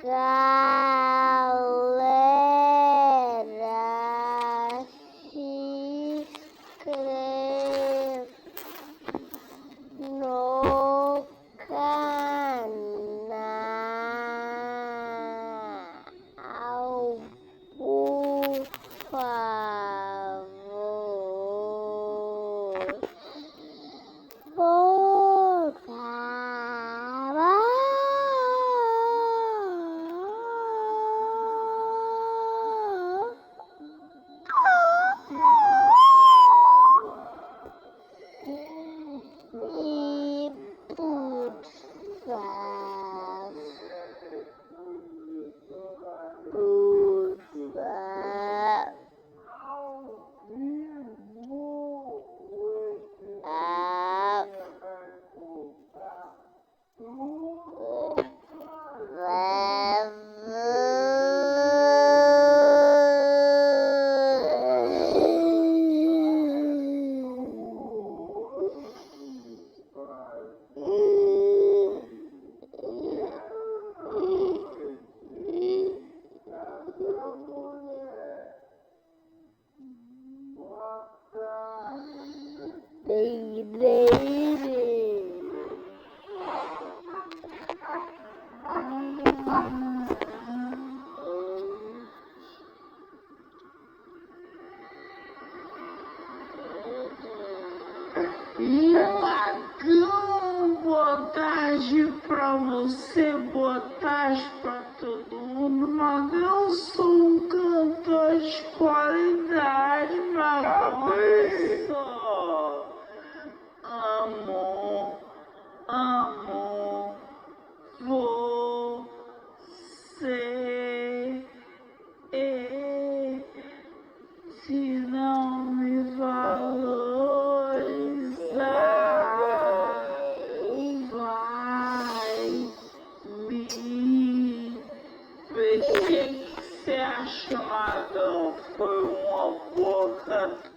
Galera, se inscreva no canal, por favor. Por favor. E por favor. Por Boa tarde pra você, boa tarde pra todo mundo. Mas eu sou um cantor de qualidade, mas só amo você. Se não me valorizar, vai me ver. O que você achou? Foi uma boa cantora.